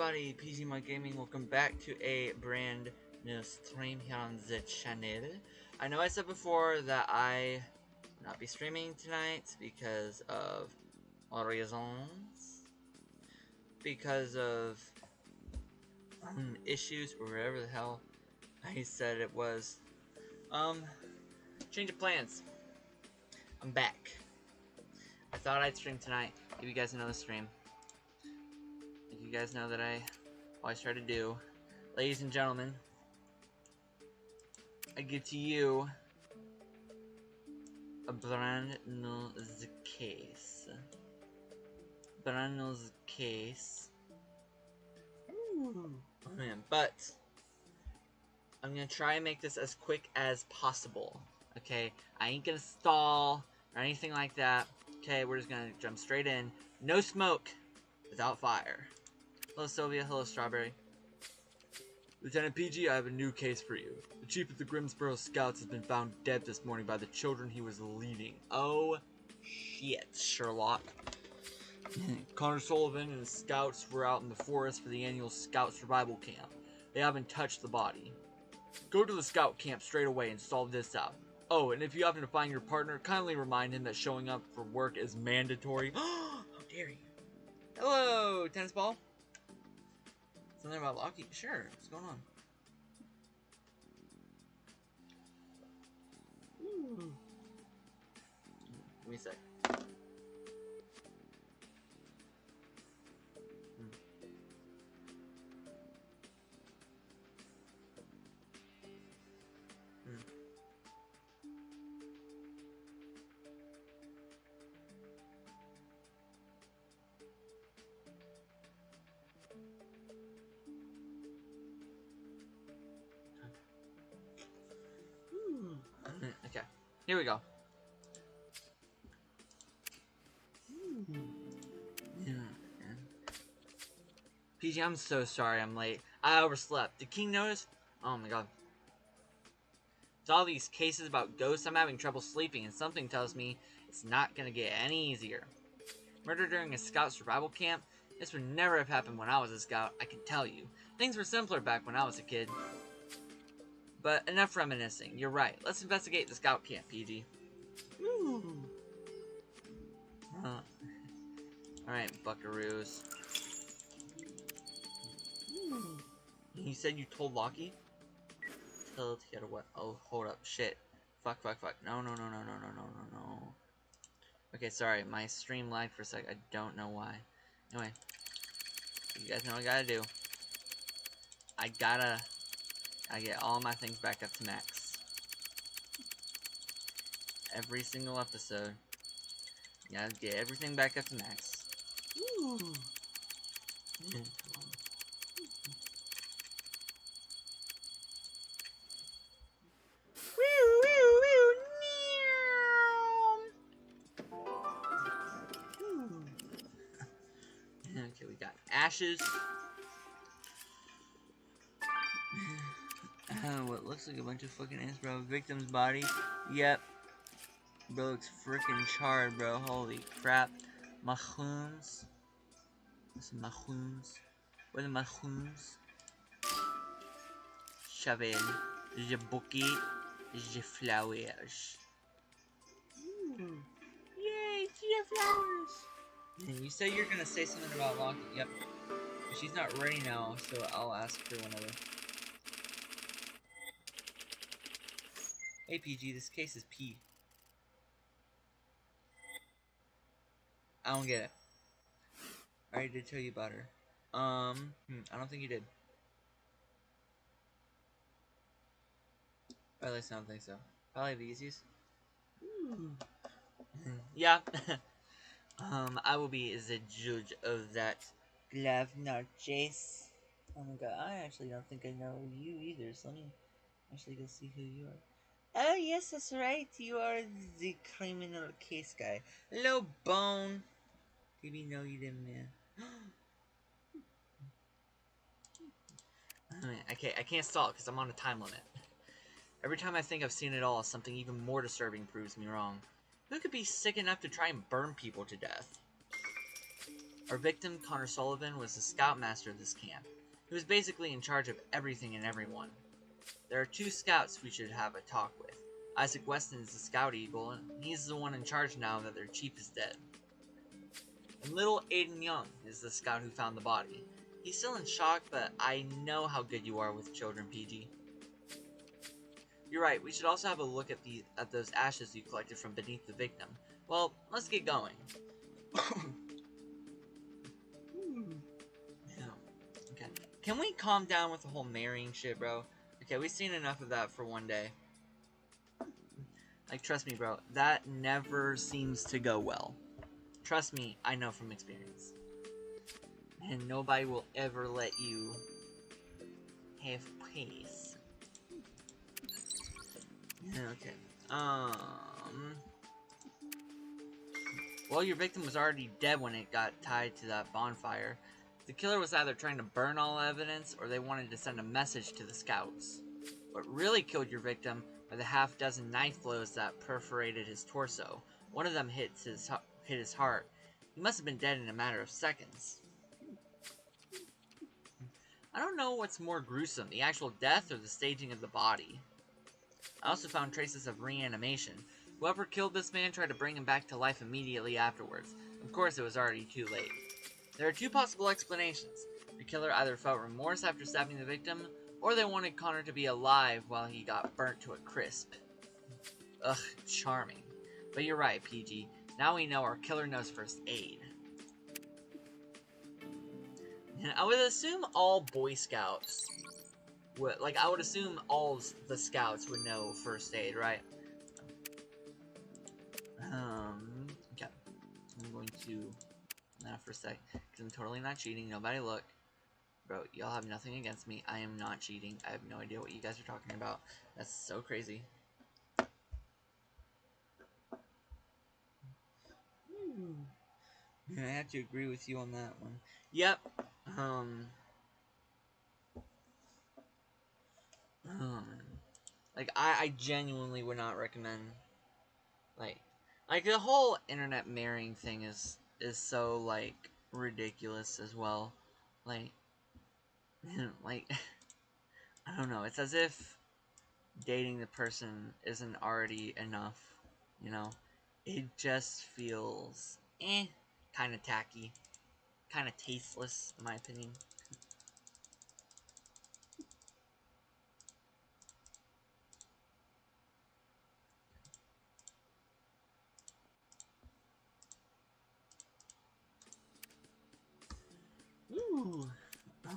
everybody, Pgmod Gaming. Welcome back to a brand new stream here on the channel. I know I said before that I will not be streaming tonight because of all reasons. Because of issues or whatever the hell I said it was. Change of plans. I'm back. I thought I'd stream tonight, give you guys another stream. Like you guys know that I always try to do. Ladies and gentlemen, I give to you a brand new case. Brand new case. Ooh. Oh man, but I'm gonna try and make this as quick as possible. Okay, I ain't gonna stall or anything like that. Okay, we're just gonna jump straight in. No smoke without fire. Hello Sylvia, hello Strawberry. Lieutenant PG, I have a new case for you. The chief of the Grimsborough Scouts has been found dead this morning by the children he was leading. Oh shit, Sherlock. Connor Sullivan and the Scouts were out in the forest for the annual Scout Survival Camp. They haven't touched the body. Go to the Scout camp straight away and solve this out. Oh, and if you happen to find your partner, kindly remind him that showing up for work is mandatory. How dare you? Hello, tennis ball. Something about Lockheed? Sure, what's going on? Ooh. Give me a sec. Okay, here we go. PG, I'm so sorry I'm late. I overslept. Did King notice? Oh my god. With all these cases about ghosts, I'm having trouble sleeping, and something tells me it's not gonna get any easier. Murder during a scout survival camp? This would never have happened when I was a scout, I can tell you. Things were simpler back when I was a kid. But enough reminiscing. You're right. Let's investigate the scout camp, PG. Ooh. Alright, buckaroos. You said you told Lockie? Tell it to get away. Oh, hold up. Shit. Fuck. No. Okay, sorry. My stream lagged for a sec. I don't know why. Anyway. You guys know what I gotta do. I get all my things back up to max. Every single episode. You gotta get everything back up to max. Ooh. Okay, we got ashes. What looks like a bunch of fucking ants, bro. Victim's body. Yep. Bro looks freaking charred, bro. Holy crap. Mahoons. What's mahoons? What are the mahoons? Shovel. There's a bucket. There's a flowers. Ooh. Yay, Gia flowers. And you said you're gonna say something about Lockie. Yep. But she's not ready now, so I'll ask her whenever. Hey PG, this case is P. I don't get it. I already did tell you about her. I don't think you did. Or at least I don't think so. Probably the easiest. Ooh. Yeah. I will be the judge of that. Glove noches. Oh my god, I actually don't think I know you either, so let me actually go see who you are. Oh yes, that's right, you are the criminal case guy. Hello, Bone. Did we know you didn't, man? I can't stall because I'm on a time limit. Every time I think I've seen it all, something even more disturbing proves me wrong. Who could be sick enough to try and burn people to death? Our victim, Connor Sullivan, was the scoutmaster of this camp. He was basically in charge of everything and everyone. There are 2 scouts we should have a talk with. Isaac Weston is the scout eagle, and he's the one in charge now that their chief is dead. And little Aiden Young is the scout who found the body. He's still in shock, but I know how good you are with children, PG. You're right, we should also have a look at those ashes you collected from beneath the victim. Well, let's get going. Okay. Can we calm down with the whole marrying shit, bro? Okay, we've seen enough of that for one day. Like, trust me, bro, that never seems to go well. Trust me, I know from experience. And nobody will ever let you have peace. Okay. Well, your victim was already dead when it got tied to that bonfire. The killer was either trying to burn all evidence, or they wanted to send a message to the scouts. What really killed your victim were the half-dozen knife blows that perforated his torso. One of them hit his heart. He must have been dead in a matter of seconds. I don't know what's more gruesome, the actual death or the staging of the body. I also found traces of reanimation. Whoever killed this man tried to bring him back to life immediately afterwards. Of course, it was already too late. There are 2 possible explanations. The killer either felt remorse after stabbing the victim, or they wanted Connor to be alive while he got burnt to a crisp. Ugh, charming. But you're right, PG. Now we know our killer knows first aid. And I would assume all Boy Scouts would, I would assume all the Scouts would know first aid, right? Okay. I'm going to, not for a sec, because I'm totally not cheating, nobody look. Bro, y'all have nothing against me, I am not cheating, I have no idea what you guys are talking about. That's so crazy. I have to agree with you on that one. Yep. I genuinely would not recommend, like the whole internet marrying thing is so, ridiculous as well. Like, I don't know, it's as if dating the person isn't already enough, you know? It just feels, kind of tacky, kind of tasteless, in my opinion. Ooh.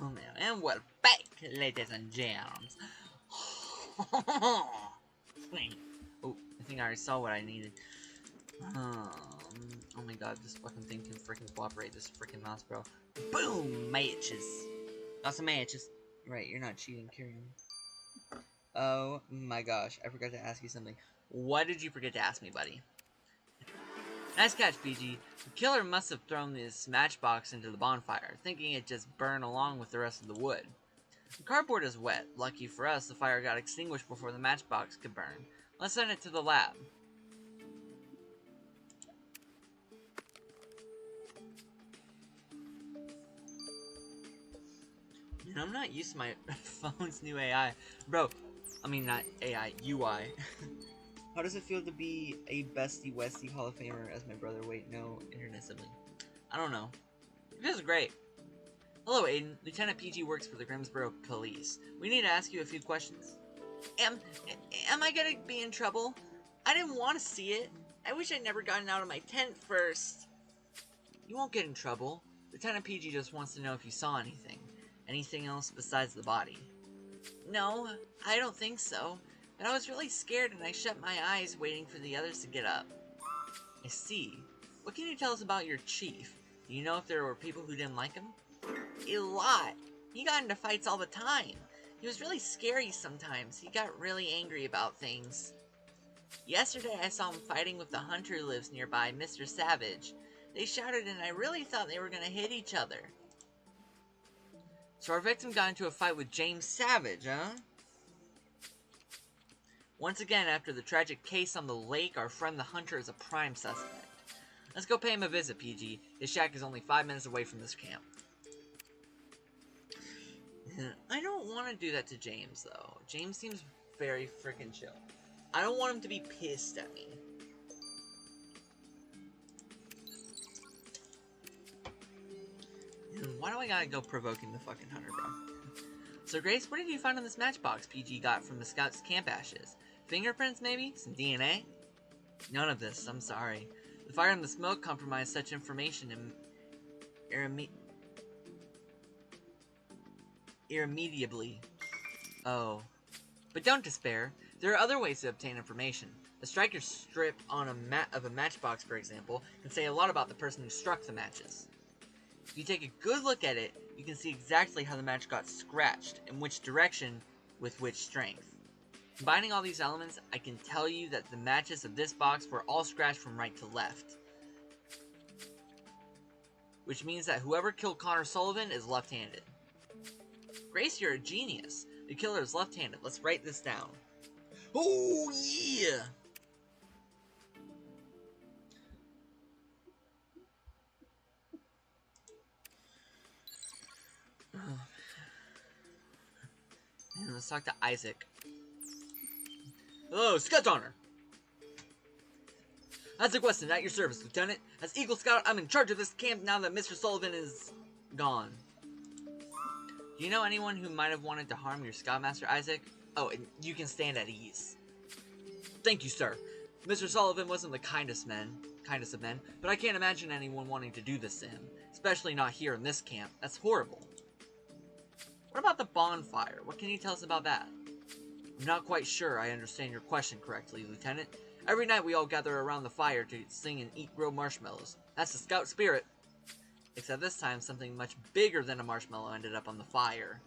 Oh man, and we're back, ladies and gents. Oh, I think I already saw what I needed. Oh my god, this fucking thing can freaking cooperate, this freaking mouse, bro. Boom! Matches. Awesome matches. Right, you're not cheating, carry on. Oh my gosh, I forgot to ask you something. What did you forget to ask me, buddy? Nice catch, PG. The killer must have thrown this matchbox into the bonfire, thinking it'd just burn along with the rest of the wood. The cardboard is wet. Lucky for us, the fire got extinguished before the matchbox could burn. Let's send it to the lab. Man, I'm not used to my phone's new AI. Bro, I mean not AI, UI. How does it feel to be a bestie Westie Hall of Famer as my brother? Wait, no, internet sibling. I don't know. It feels great. Hello, Aiden. Lieutenant PG works for the Grimsborough police. We need to ask you a few questions. Am I gonna be in trouble? I didn't want to see it. I wish I'd never gotten out of my tent first. You won't get in trouble. Lieutenant PG just wants to know if you saw anything. Anything else besides the body? No, I don't think so. But I was really scared and I shut my eyes waiting for the others to get up. I see. What can you tell us about your chief? Do you know if there were people who didn't like him? A lot. He got into fights all the time. He was really scary sometimes. He got really angry about things. Yesterday I saw him fighting with the hunter who lives nearby, Mr. Savage. They shouted and I really thought they were going to hit each other. So our victim got into a fight with James Savage, huh? Once again, after the tragic case on the lake, our friend the hunter is a prime suspect. Let's go pay him a visit, PG. His shack is only 5 minutes away from this camp. I don't want to do that to James, though. James seems very freaking chill. I don't want him to be pissed at me. Why do I gotta go provoking the fucking hunter, bro? So, Grace, what did you find on this matchbox PG got from the Scouts' camp ashes? Fingerprints, maybe? Some DNA? None of this, I'm sorry. The fire and the smoke compromised such information irremediably. Oh. But don't despair. There are other ways to obtain information. A striker's strip on a matchbox, for example, can say a lot about the person who struck the matches. If you take a good look at it, you can see exactly how the match got scratched, and which direction, with which strength. Combining all these elements, I can tell you that the matches of this box were all scratched from right to left. Which means that whoever killed Connor Sullivan is left-handed. Grace, you're a genius. The killer is left-handed. Let's write this down. Oh, yeah! Let's talk to Isaac. Hello, Scout Honor! Isaac Weston, at your service, Lieutenant. As Eagle Scout, I'm in charge of this camp now that Mr. Sullivan is gone. Do you know anyone who might have wanted to harm your Scoutmaster, Isaac? Oh, and you can stand at ease. Thank you, sir. Mr. Sullivan wasn't the kindest of men, but I can't imagine anyone wanting to do this to him, especially not here in this camp. That's horrible. What about the bonfire? What can you tell us about that? I'm not quite sure I understand your question correctly, Lieutenant. Every night we all gather around the fire to sing and eat grilled marshmallows. That's the Scout spirit. Except this time, something much bigger than a marshmallow ended up on the fire.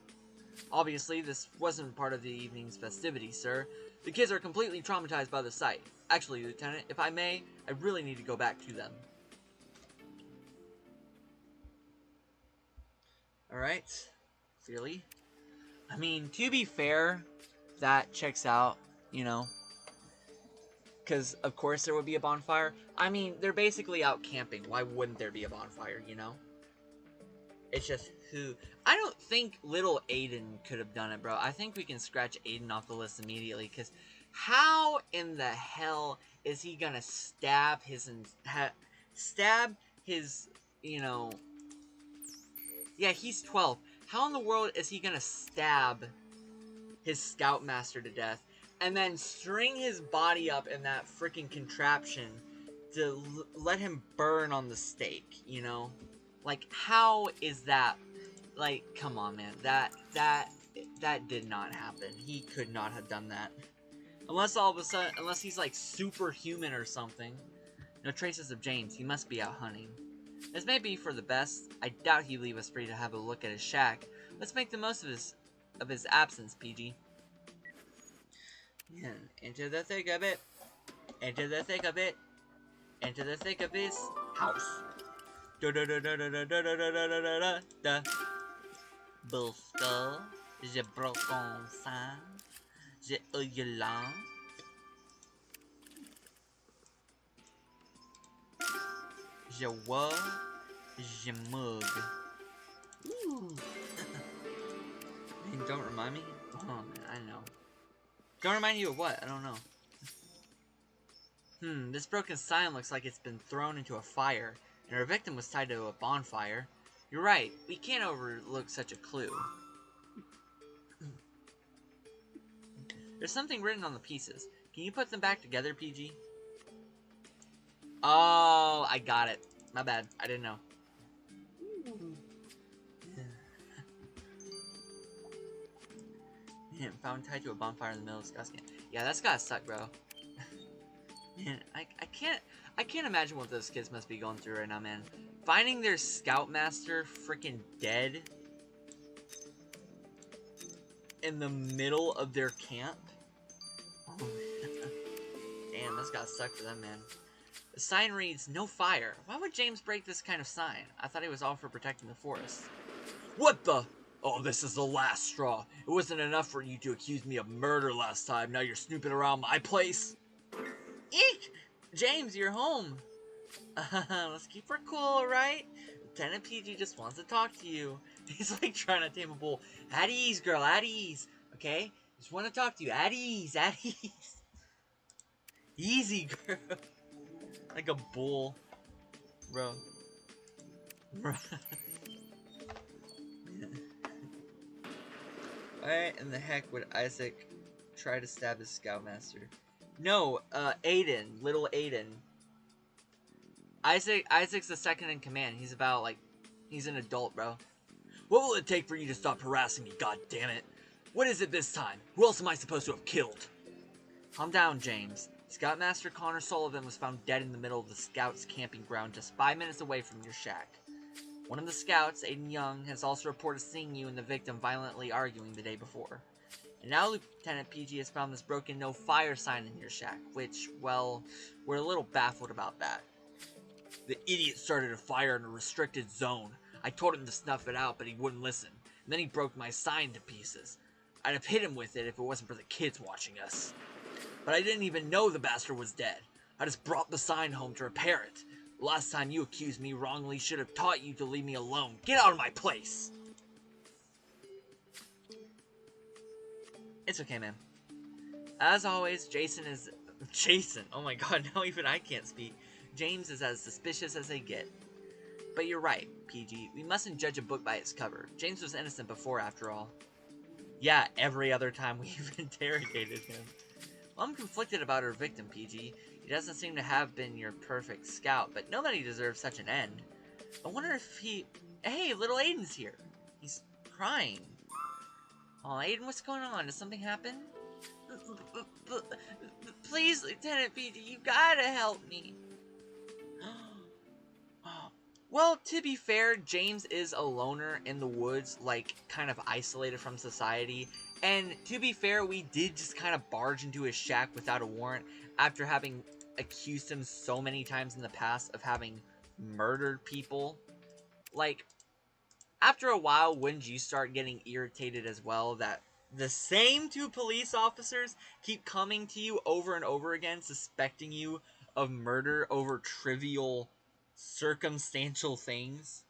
Obviously, this wasn't part of the evening's festivities, sir. The kids are completely traumatized by the sight. Actually, Lieutenant, if I may, I really need to go back to them. Alright. Clearly. I mean, to be fair, that checks out, you know. Because, of course, there would be a bonfire. I mean, they're basically out camping. Why wouldn't there be a bonfire, you know? It's just who... I don't think little Aiden could have done it, bro. I think we can scratch Aiden off the list immediately. Because how in the hell is he gonna stab his... you know... Yeah, he's 12. How in the world is he gonna stab his Scoutmaster to death and then string his body up in that freaking contraption to let him burn on the stake, you know? Like, how is that? Like, come on, man. That did not happen. He could not have done that. Unless all of a sudden, unless he's like superhuman or something. No traces of James. He must be out hunting. This may be for the best. I doubt he'd leave us free to have a look at his shack. Let's make the most of his absence, PG. Yeah, into the thick of it. Into the thick of it. Into the thick of his house. Da da da da da da da da da da da da. Bullskull, je broke on sang, je uyelan. Je wa, je mug. Ooh. Man, don't remind me? Oh man, I know. Don't remind you of what? I don't know. This broken sign looks like it's been thrown into a fire, and our victim was tied to a bonfire. You're right, we can't overlook such a clue. There's something written on the pieces. Can you put them back together, PG? Oh, I got it. My bad, I didn't know. Man, found tied to a bonfire in the middle of Scout's camp. Yeah, that's gotta suck, bro. Man, I can't imagine what those kids must be going through right now, man. Finding their Scoutmaster freaking dead in the middle of their camp. Oh, damn, that's gotta suck for them, man. The sign reads, "No fire." Why would James break this kind of sign? I thought he was all for protecting the forest. What the? Oh, this is the last straw. It wasn't enough for you to accuse me of murder last time. Now you're snooping around my place? Eek! James, you're home. Let's keep her cool, alright? Lieutenant PG just wants to talk to you. He's like trying to tame a bull. At ease, girl, at ease. Okay? Just want to talk to you. At ease, at ease. Easy, girl. Like a bull. Bro. Why in the heck would Isaac try to stab his scoutmaster? No, Aiden. Little Aiden. Isaac's the second in command. He's about, like, he's an adult, bro. What will it take for you to stop harassing me, goddammit? What is it this time? Who else am I supposed to have killed? Calm down, James. Scoutmaster Connor Sullivan was found dead in the middle of the Scouts' camping ground just 5 minutes away from your shack. One of the Scouts, Aiden Young, has also reported seeing you and the victim violently arguing the day before. And now Lieutenant PG has found this broken no fire sign in your shack, which, well, we're a little baffled about that. The idiot started a fire in a restricted zone. I told him to snuff it out, but he wouldn't listen. And then he broke my sign to pieces. I'd have hit him with it if it wasn't for the kids watching us. But I didn't even know the bastard was dead. I just brought the sign home to repair it. The last time you accused me wrongly should have taught you to leave me alone. Get out of my place! It's okay, man. As always, Jason, oh my god, now even I can't speak. James is as suspicious as they get. But you're right, PG. We mustn't judge a book by its cover. James was innocent before, after all. Yeah, every other time we've interrogated him. Well, I'm conflicted about our victim, PG. He doesn't seem to have been your perfect scout, but nobody deserves such an end. I wonder if he... Hey, little Aiden's here. He's crying. Aw, Aiden, what's going on? Did something happen? Please, Lieutenant PG, you gotta help me. Well, to be fair, James is a loner in the woods, like, kind of isolated from society. And to be fair, we did just kind of barge into his shack without a warrant after having accused him so many times in the past of having murdered people. Like, after a while, wouldn't you start getting irritated as well that the same two police officers keep coming to you over and over again, suspecting you of murder over trivial circumstantial things?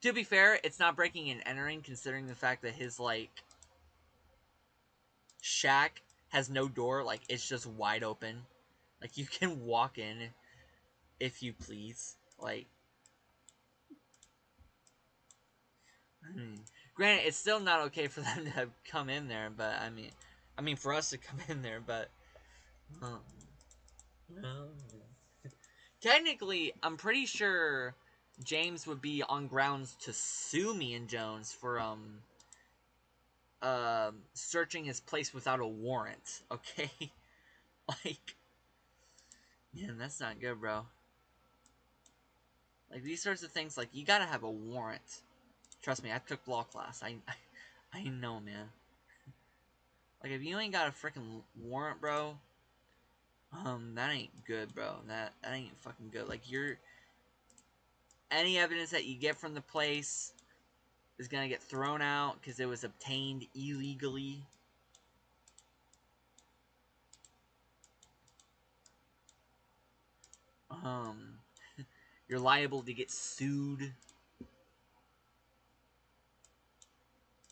To be fair, it's not breaking and entering considering the fact that his, like, shack has no door. Like, it's just wide open. Like, you can walk in if you please. Like, granted, it's still not okay for them to come in there, but I mean for us to come in there, but technically, I'm pretty sure James would be on grounds to sue me and Jones for searching his place without a warrant. Okay, like, man, that's not good, bro. Like, these sorts of things, like, you gotta have a warrant. Trust me, I took law class. I know, man. Like, if you ain't got a freaking warrant, bro, that ain't good, bro. That ain't fucking good. Like, any evidence that you get from the place is gonna get thrown out because it was obtained illegally. You're liable to get sued.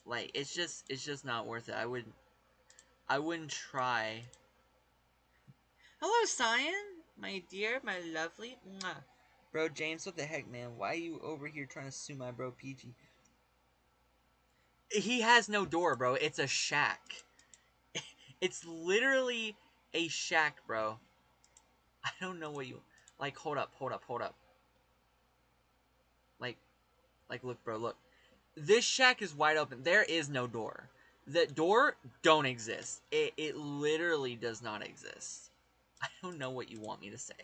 Like, it's just not worth it. I wouldn't try. Hello, Cyan, my dear, my lovely. Mwah. Bro, James, what the heck, man? Why are you over here trying to sue my bro, PG? He has no door, bro. It's a shack. It's literally a shack, bro. I don't know what you... Like, hold up. Like, look, bro, look. This shack is wide open. There is no door. The door don't exist. It literally does not exist. I don't know what you want me to say.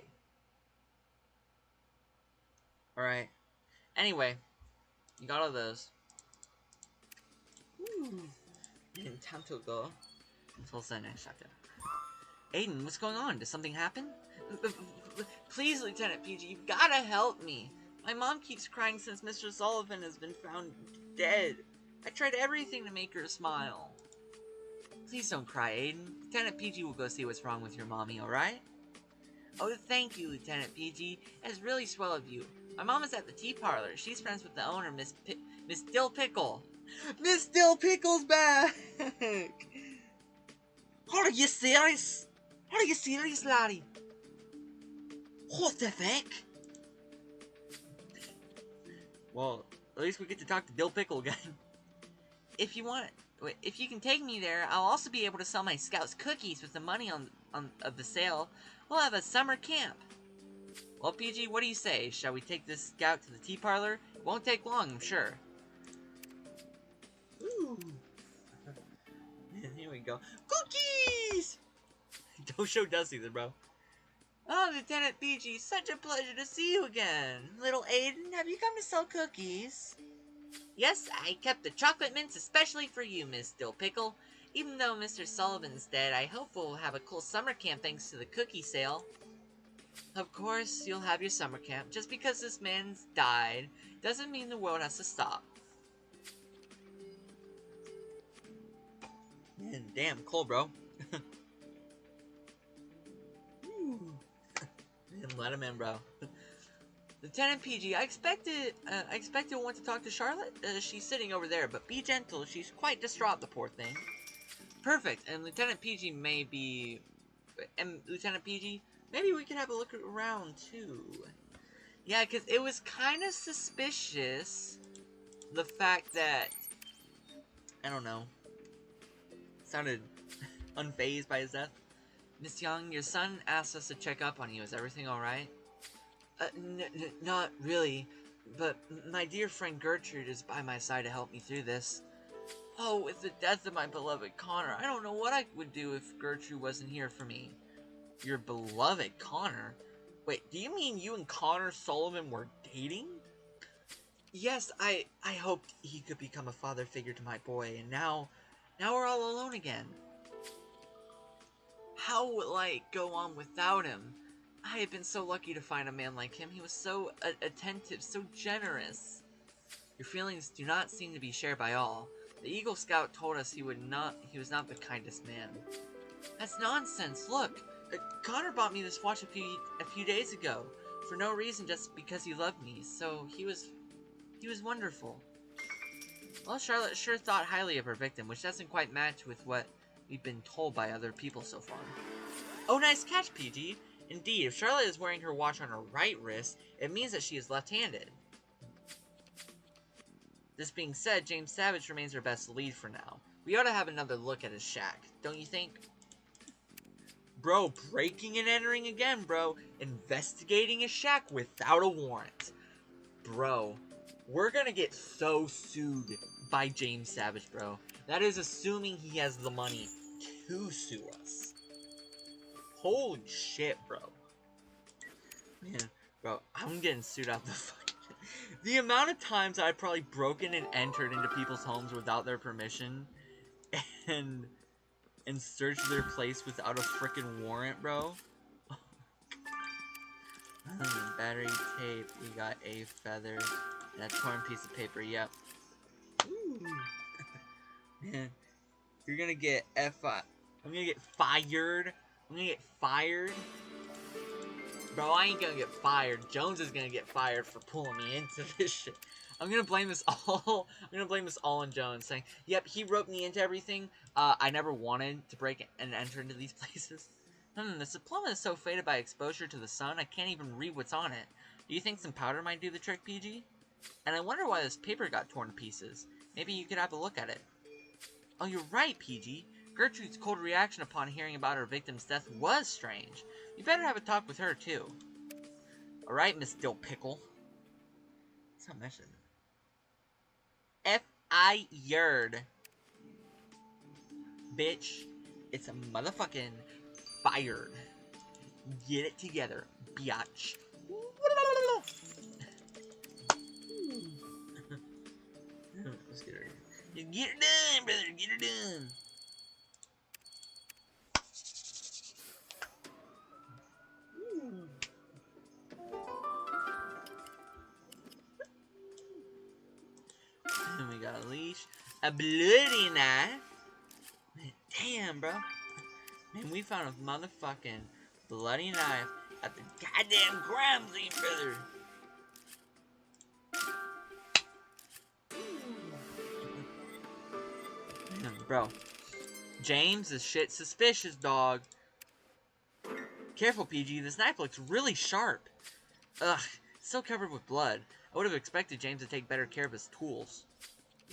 Alright. Anyway, you got all those. Ooh. And time to go. Until the next chapter. Aiden, what's going on? Did something happen? Please, Lieutenant PG, you've gotta help me. My mom keeps crying since Mr. Sullivan has been found dead. I tried everything to make her smile. Please don't cry, Aiden. Lieutenant PG will go see what's wrong with your mommy, alright? Oh, thank you, Lieutenant PG. That's really swell of you. My mom is at the tea parlor. She's friends with the owner, Miss Dill Pickle. Miss Dill Pickle's back! Are you serious? Are you serious, laddie? What the fuck? Well, at least we get to talk to Dill Pickle again. If you can take me there, I'll also be able to sell my scouts cookies with the money of the sale. We'll have a summer camp. Well, PG, what do you say? Shall we take this scout to the tea parlor? It won't take long, I'm sure. Ooh. Here we go. Cookies! Don't show Dusty then, bro. Oh, Lieutenant PG, such a pleasure to see you again. Little Aiden, have you come to sell cookies? Yes, I kept the chocolate mints especially for you, Miss Dill Pickle. Even though Mr. Sullivan's dead, I hope we'll have a cool summer camp thanks to the cookie sale. Of course, you'll have your summer camp. Just because this man's died doesn't mean the world has to stop. Man, damn, cool, bro. Man, let him in, bro. Lieutenant PG, I expected want to talk to Charlotte. She's sitting over there, but be gentle. She's quite distraught, the poor thing. Perfect, and Lieutenant PG may be... And Lieutenant PG, maybe we could have a look around, too. Yeah, because it was kind of suspicious, the fact that... I don't know. Sounded unfazed by his death. Miss Young, your son asked us to check up on you. Is everything alright? Not really, but my dear friend Gertrude is by my side to help me through this. Oh, with the death of my beloved Connor, I don't know what I would do if Gertrude wasn't here for me. Your beloved Connor? Wait, do you mean you and Connor Sullivan were dating? Yes, I hoped he could become a father figure to my boy, and now we're all alone again. How will I go on without him? I had been so lucky to find a man like him. He was so attentive, so generous. Your feelings do not seem to be shared by all. The Eagle Scout told us he was not the kindest man. That's nonsense. Look, Connor bought me this watch a few days ago for no reason, just because he loved me. So he was wonderful. Well, Charlotte sure thought highly of her victim, which doesn't quite match with what we've been told by other people so far. Oh, nice catch, PG. Indeed, if Charlotte is wearing her watch on her right wrist, it means that she is left-handed. This being said, James Savage remains our best lead for now. We ought to have another look at his shack, don't you think? Bro, breaking and entering again, bro. Investigating his shack without a warrant. Bro, we're gonna get so sued by James Savage, bro. That is assuming he has the money to sue us. Holy shit, bro. Man, bro, I'm getting sued out the fucking... The amount of times I've probably broken and entered into people's homes without their permission and searched their place without a freaking warrant, bro. Battery tape, we got a feather, and a torn piece of paper, yep. Ooh. Man, you're gonna get I'm gonna get fired. I'm gonna get fired. Bro, I ain't gonna get fired. Jones is gonna get fired for pulling me into this shit. I'm gonna blame this all on Jones, saying, yep, he roped me into everything. I never wanted to break and enter into these places. This diploma is so faded by exposure to the sun, I can't even read what's on it. Do you think some powder might do the trick, PG? And I wonder why this paper got torn to pieces. Maybe you could have a look at it. Oh, you're right, PG. Gertrude's cold reaction upon hearing about her victim's death was strange. You better have a talk with her, too. Alright, Miss Dill Pickle. What's that message? F-I-yerd. Bitch, it's a motherfucking fired. Get it together, biatch. Let's get her. Get it done, brother. Get her done. And we got a leash, a bloody knife. Man, damn, bro. Man, we found a motherfucking bloody knife At the goddamn crime scene, brother. Bro. James is shit suspicious, dog. Careful, PG. This knife looks really sharp. Ugh, it's so covered with blood. I would have expected James to take better care of his tools.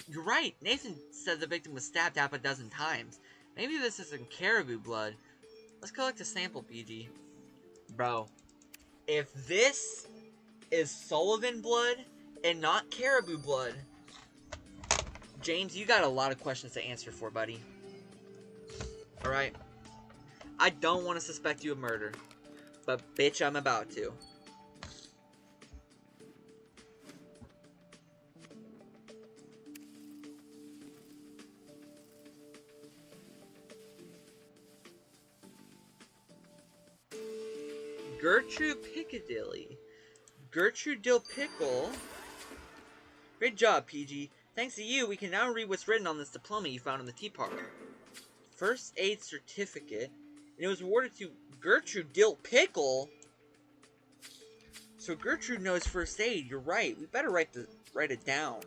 You're right. Nathan said the victim was stabbed half a dozen times. Maybe this isn't caribou blood. Let's collect a sample, PG. Bro, if this is Sullivan blood and not caribou blood, James, you got a lot of questions to answer for, buddy. Alright? I don't want to suspect you of murder, but bitch, I'm about to. Gertrude Piccadilly. Gertrude Dill Pickle. Great job, PG. Thanks to you, we can now read what's written on this diploma you found in the tea parlor. First aid certificate. And it was awarded to Gertrude Dill Pickle? So Gertrude knows first aid. You're right. We better write it down.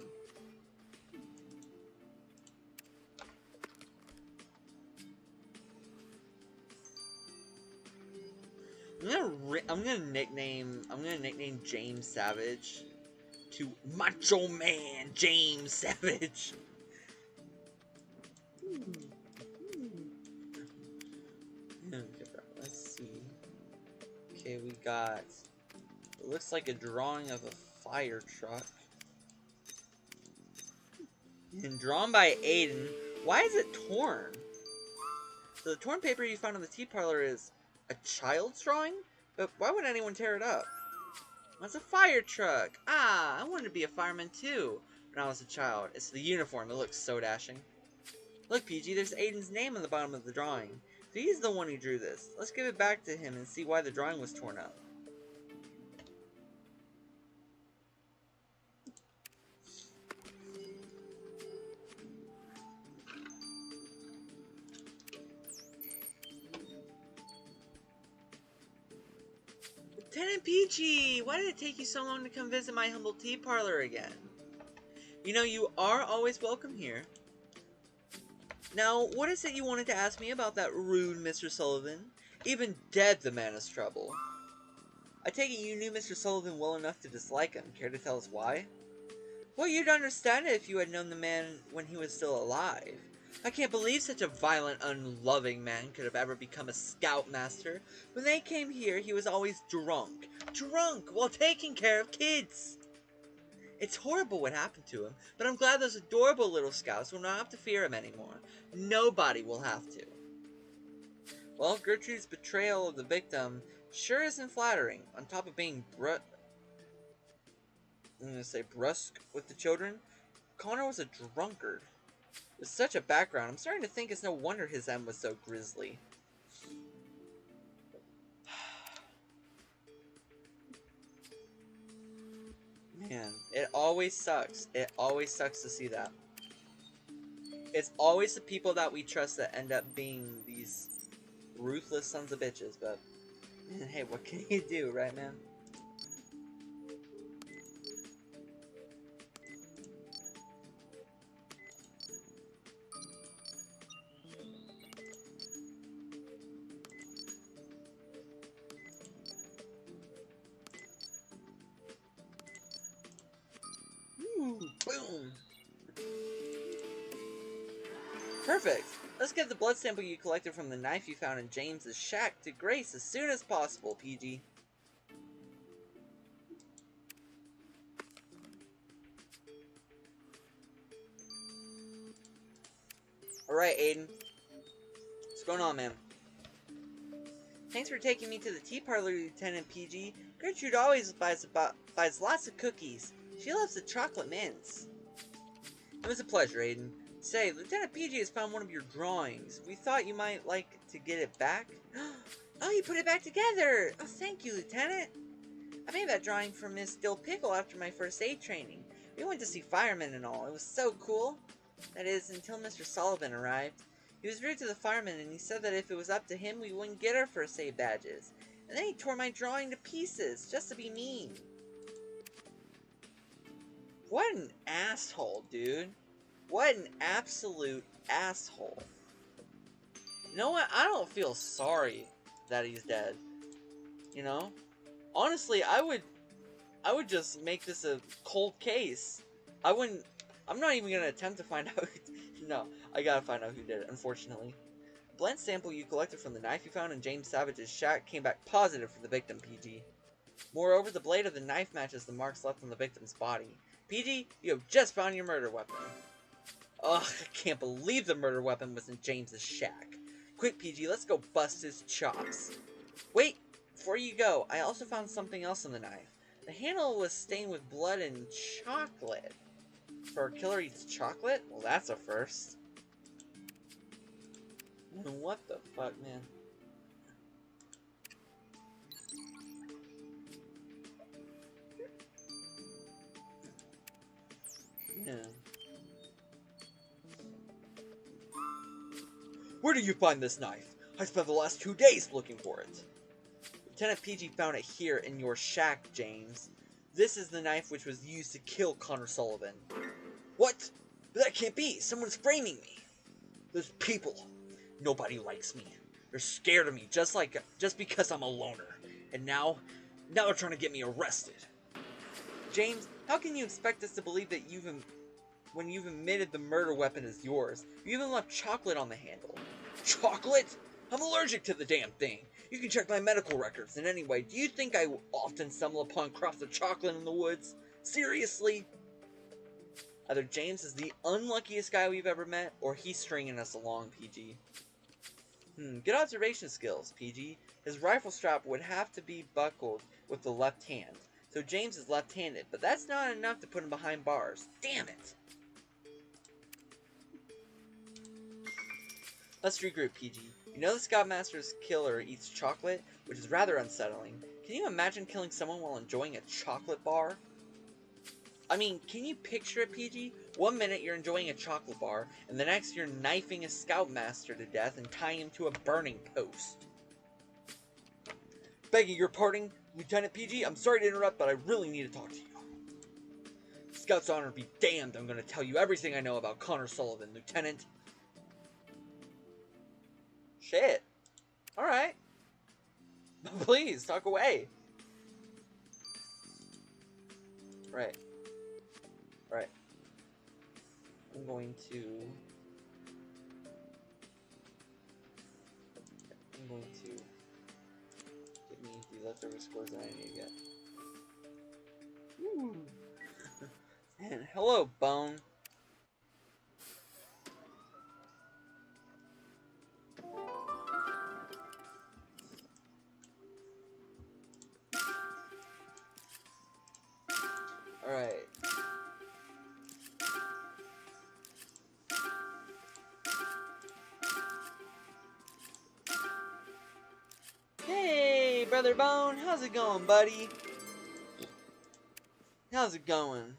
I'm gonna nickname James Savage to Macho Man James Savage. Let's see. Okay, we got. It looks like a drawing of a fire truck. And drawn by Aiden. Why is it torn? So the torn paper you found in the tea parlor is a child's drawing? But why would anyone tear it up? That's a fire truck. Ah, I wanted to be a fireman too when I was a child. It's the uniform. It looks so dashing. Look, PG, there's Aiden's name on the bottom of the drawing. So he's the one who drew this. Let's give it back to him and see why the drawing was torn up. Lieutenant Peachy, why did it take you so long to come visit my humble tea parlor again? You know, you are always welcome here. Now, what is it you wanted to ask me about that rude Mr. Sullivan? Even dead, the man is trouble. I take it you knew Mr. Sullivan well enough to dislike him. Care to tell us why? Well, you'd understand it if you had known the man when he was still alive. I can't believe such a violent, unloving man could have ever become a scoutmaster. When they came here, he was always drunk. Drunk while taking care of kids. It's horrible what happened to him, but I'm glad those adorable little scouts will not have to fear him anymore. Nobody will have to. Well, Gertrude's betrayal of the victim sure isn't flattering. On top of being brusque with the children, Connor was a drunkard. With such a background, I'm starting to think it's no wonder his end was so grisly. Man, it always sucks. It always sucks to see that. It's always the people that we trust that end up being these ruthless sons of bitches, but hey, what can you do, right, man? Boom! Perfect! Let's get the blood sample you collected from the knife you found in James's shack to Grace as soon as possible, PG. Alright, Aiden. What's going on, man? Thanks for taking me to the tea parlor, Lieutenant PG. Gertrude always buys lots of cookies. She loves the chocolate mints. It was a pleasure, Aiden. Say, Lieutenant PG has found one of your drawings. We thought you might like to get it back. Oh, you put it back together! Oh, thank you, Lieutenant. I made that drawing for Miss Dill Pickle after my first aid training. We went to see firemen and all. It was so cool. That is, until Mr. Sullivan arrived. He was rude to the firemen, and he said that if it was up to him, we wouldn't get our first aid badges. And then he tore my drawing to pieces, just to be mean. What an asshole, dude. What an absolute asshole. You know what? I don't feel sorry that he's dead. You know? Honestly, I would just make this a cold case. I'm not even gonna attempt to find out no, I gotta find out who did it, unfortunately. The blend sample you collected from the knife you found in James Savage's shack came back positive for the victim, PG. Moreover, the blade of the knife matches the marks left on the victim's body. PG, you have just found your murder weapon. Ugh, I can't believe the murder weapon was in James's shack. Quick, PG, let's go bust his chops. Wait, before you go, I also found something else on the knife. The handle was stained with blood and chocolate. For a killer eats chocolate? Well, that's a first. What the fuck, man? Yeah. Where do you find this knife? I spent the last 2 days looking for it. Lieutenant PG found it here in your shack, James. This is the knife which was used to kill Connor Sullivan. What? But that can't be. Someone's framing me. Those people. Nobody likes me. They're scared of me just because I'm a loner. And now they're trying to get me arrested. James, how can you expect us to believe that when you've admitted the murder weapon is yours? You even left chocolate on the handle. Chocolate? I'm allergic to the damn thing. You can check my medical records. And anyway, do you think I often stumble upon crops of chocolate in the woods? Seriously? Either James is the unluckiest guy we've ever met, or he's stringing us along, PG. Good observation skills, PG. His rifle strap would have to be buckled with the left hand. So James is left-handed, but that's not enough to put him behind bars. Damn it! Let's regroup, PG. You know the Scoutmaster's killer eats chocolate, which is rather unsettling. Can you imagine killing someone while enjoying a chocolate bar? I mean, can you picture it, PG? 1 minute you're enjoying a chocolate bar, and the next you're knifing a Scoutmaster to death and tying him to a burning post. Begging your pardon, Lieutenant PG, I'm sorry to interrupt, but I really need to talk to you. Scout's honor be damned, I'm gonna tell you everything I know about Connor Sullivan, Lieutenant. Shit. Alright. Please, talk away. Right. Right. I'm going to give me the leftover scores that I need to get. Woo. And hello, Bone. Alright. Hey, Brother Bone, how's it going, buddy? How's it going?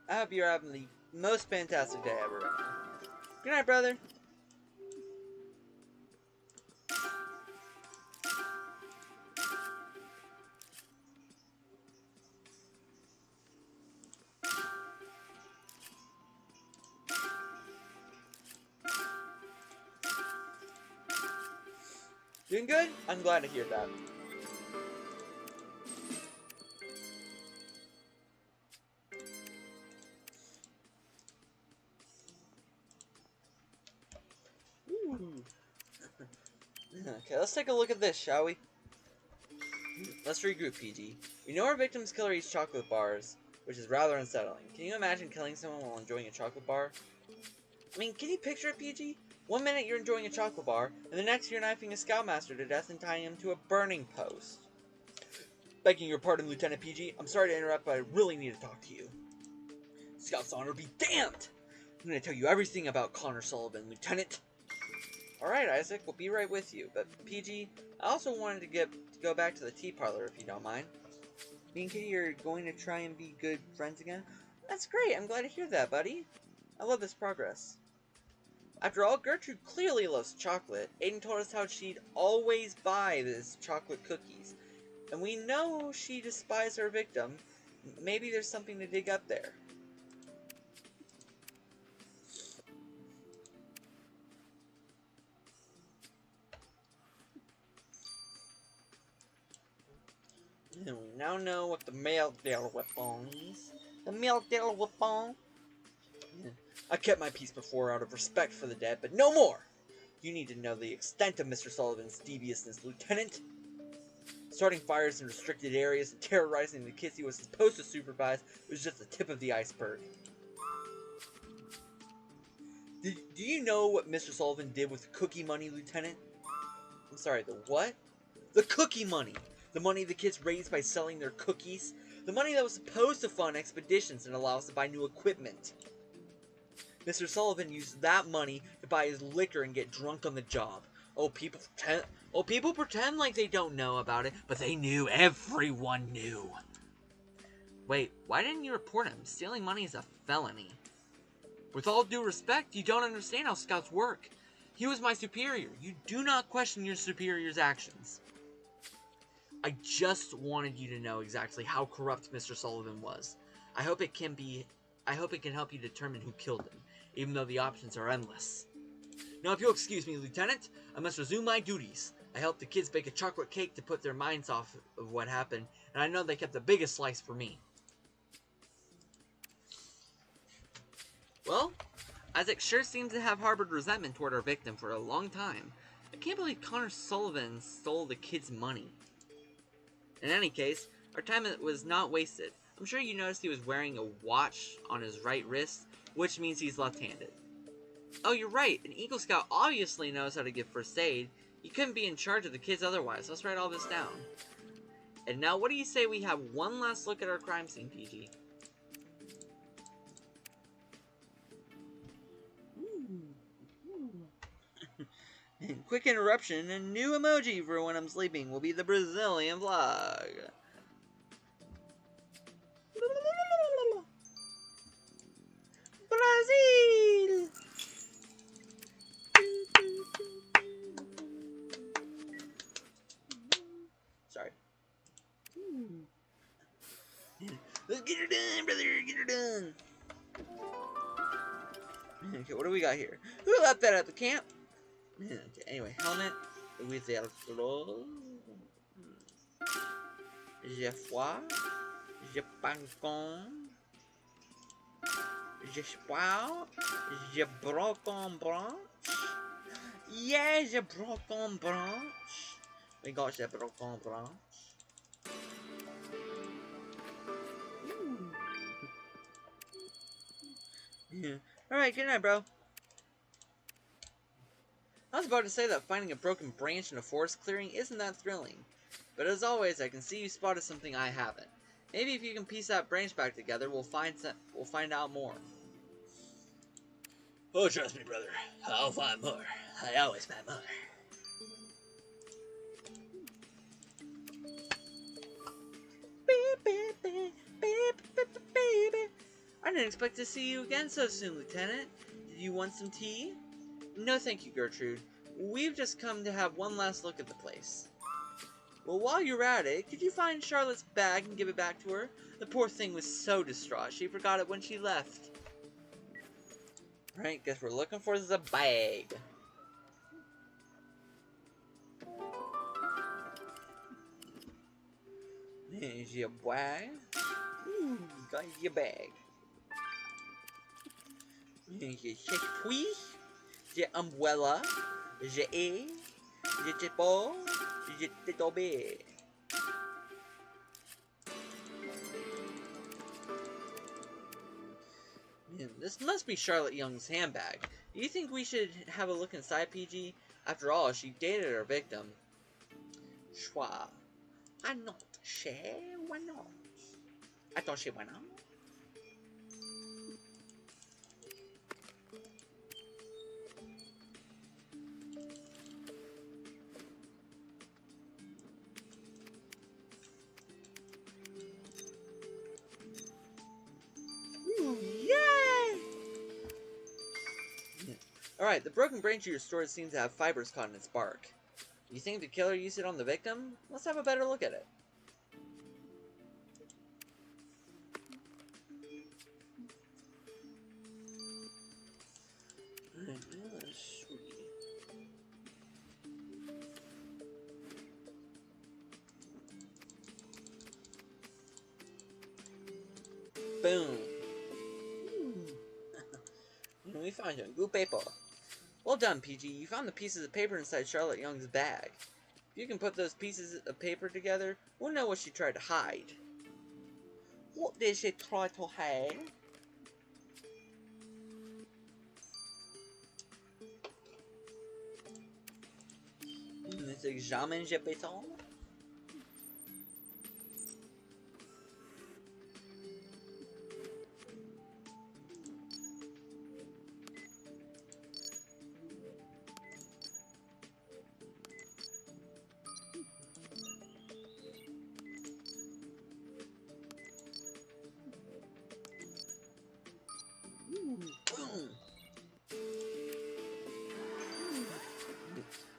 I hope you're having the most fantastic day ever. Good night, brother. Doing good? I'm glad to hear that. Okay, let's take a look at this, shall we? Let's regroup, PG. We know our victim's killer eats chocolate bars, which is rather unsettling. Can you imagine killing someone while enjoying a chocolate bar? I mean, can you picture it, PG? 1 minute you're enjoying a chocolate bar, and the next you're knifing a Scoutmaster to death and tying him to a burning post. Begging your pardon, Lieutenant PG, I'm sorry to interrupt, but I really need to talk to you. Scout's honor be damned! I'm gonna tell you everything about Connor Sullivan, Lieutenant. Alright, Isaac, we'll be right with you, but PG, I also wanted to go back to the tea parlor if you don't mind. Me and Kitty are going to try and be good friends again. That's great. I'm glad to hear that, buddy. I love this progress. After all, Gertrude clearly loves chocolate. Aiden told us how she'd always buy this chocolate cookies. And we know she despised her victim. Maybe there's something to dig up there. And we now know what the meltdown weapon is. The meltdown weapon. I kept my peace before out of respect for the dead, but no more! You need to know the extent of Mr. Sullivan's deviousness, Lieutenant. Starting fires in restricted areas and terrorizing the kids he was supposed to supervise was just the tip of the iceberg. Do you know what Mr. Sullivan did with the cookie money, Lieutenant? I'm sorry, the what? The cookie money! The money the kids raised by selling their cookies. The money that was supposed to fund expeditions and allow us to buy new equipment. Mr. Sullivan used that money to buy his liquor and get drunk on the job. People pretend like they don't know about it, but they knew. Everyone knew. Wait, why didn't you report him? Stealing money is a felony. With all due respect, you don't understand how scouts work. He was my superior. You do not question your superior's actions. I just wanted you to know exactly how corrupt Mr. Sullivan was. I hope it can help you determine who killed him, even though the options are endless. Now, if you'll excuse me, Lieutenant, I must resume my duties. I helped the kids bake a chocolate cake to put their minds off of what happened, and I know they kept the biggest slice for me. Well, Isaac sure seems to have harbored resentment toward our victim for a long time. I can't believe Connor Sullivan stole the kids' money. In any case, our time was not wasted. I'm sure you noticed he was wearing a watch on his right wrist, which means he's left-handed. Oh, you're right. An Eagle Scout obviously knows how to give first aid. He couldn't be in charge of the kids otherwise. Let's write all this down. And now, what do you say we have one last look at our crime scene, PG? Quick interruption, a new emoji for when I'm sleeping will be the Brazilian flag. Brazil! Sorry. Let's get her done, brother, get her done. Okay, what do we got here? Who left that at the camp? Okay, anyway, helmet with el flor. Je vois. Je pancon. Je spoil. Je broke en branch. Yeah, je broke en branch. We got je broke en branch. Yeah. Alright, good night, bro. I was about to say that finding a broken branch in a forest clearing isn't that thrilling. But as always, I can see you spotted something I haven't. Maybe if you can piece that branch back together, we'll find out more. Oh, trust me, brother. I'll find more. I always find more. I didn't expect to see you again so soon, Lieutenant. Did you want some tea? No, thank you, Gertrude. We've just come to have one last look at the place. Well, while you're at it, could you find Charlotte's bag and give it back to her? The poor thing was so distraught, she forgot it when she left. Right, guess we're looking for the bag. Here's your bag. Ooh, got your bag. Here's your check-puis. Your umbrella. Your egg. Your chapeau. Your tetobe. This must be Charlotte Young's handbag. Do you think we should have a look inside, PG? After all, she dated her victim. Schwa. I not share. Why not? I thought she went on. Alright, the broken branch you restored seems to have fibers caught in its bark. You think the killer used it on the victim? Let's have a better look at it. Boom. We found some good paper. Well done, PG. You found the pieces of paper inside Charlotte Young's bag. If you can put those pieces of paper together, we'll know what she tried to hide. What did she try to hide? Let's examine the béton.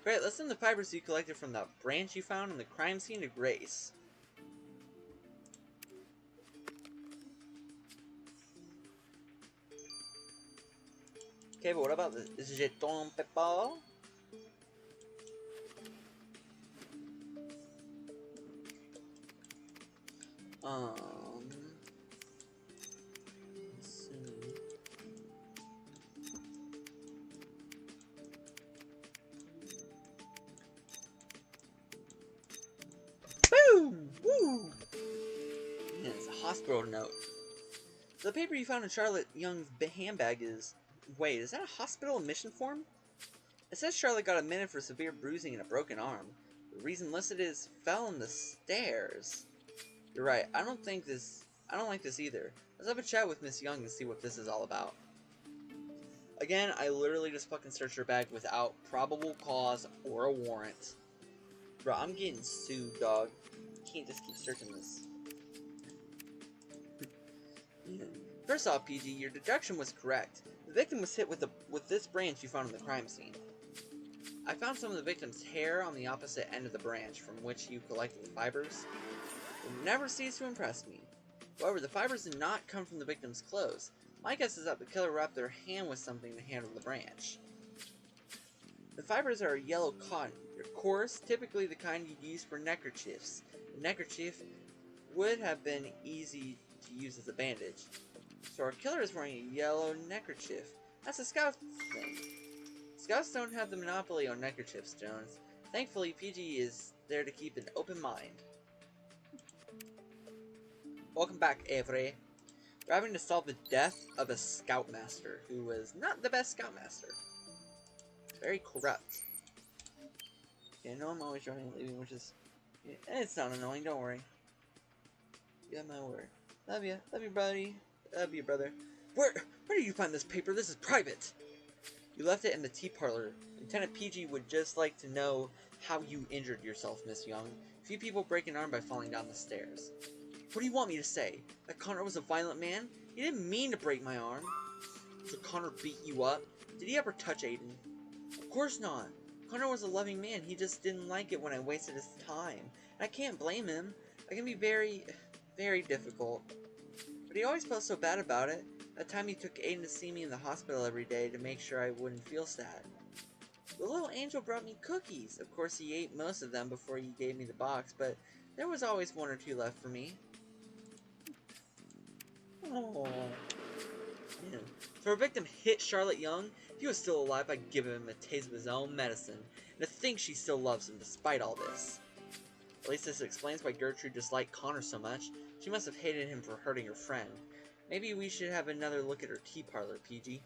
Great, let's send the fibers you collected from the branch you found in the crime scene to Grace. Okay, but what about the jeton paper? Let's see. Boom! Woo! Yeah, it's a hospital note. The paper you found in Charlotte Young's handbag is... Wait, is that a hospital admission form? It says Charlotte got admitted for severe bruising and a broken arm. The reason listed is fell in the stairs. You're right, I don't like this either. Let's have a chat with Miss Young and see what this is all about. Again, I literally just fucking searched her bag without probable cause or a warrant. Bro, I'm getting sued, dog. Can't just keep searching this. First off, PG, your deduction was correct. The victim was hit with this branch you found in the crime scene. I found some of the victim's hair on the opposite end of the branch from which you collected the fibers. It never ceased to impress me. However, the fibers did not come from the victim's clothes. My guess is that the killer wrapped their hand with something to handle the branch. The fibers are yellow cotton. They're coarse, typically the kind you'd use for neckerchiefs. A neckerchief would have been easy to use as a bandage. So our killer is wearing a yellow neckerchief. That's a scout thing. Scouts don't have the monopoly on neckerchiefs, Jones. Thankfully, PG is there to keep an open mind. Welcome back, Avery. We're having to solve the death of a scoutmaster who was not the best scoutmaster. Very corrupt. Yeah, no, I'm always joining and leaving, which is... Yeah, it's not annoying, don't worry. You have my word. Love you, buddy. Love you, brother. Where did you find this paper? This is private. You left it in the tea parlor. Lieutenant PG would just like to know how you injured yourself, Miss Young. Few people break an arm by falling down the stairs. What do you want me to say? That Connor was a violent man? He didn't mean to break my arm. So Connor beat you up? Did he ever touch Aiden? Of course not. Connor was a loving man. He just didn't like it when I wasted his time. And I can't blame him. I can be very, very difficult. But he always felt so bad about it. That time he took Aiden to see me in the hospital every day to make sure I wouldn't feel sad. The little angel brought me cookies. Of course, he ate most of them before he gave me the box, but there was always one or two left for me. Oh. Yeah. So our victim hit Charlotte Young. If he was still alive, I'd give him a taste of his own medicine. And to think she still loves him despite all this. At least this explains why Gertrude disliked Connor so much. She must have hated him for hurting her friend. Maybe we should have another look at her tea parlor, PG.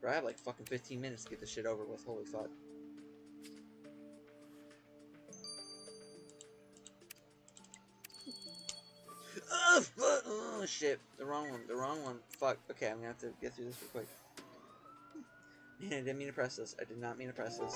Bro, I have like fucking 15 minutes to get this shit over with. Holy fuck. Oh shit. The wrong one. Fuck. Okay, I'm gonna have to get through this real quick. Man, I didn't mean to press this. I did not mean to press this.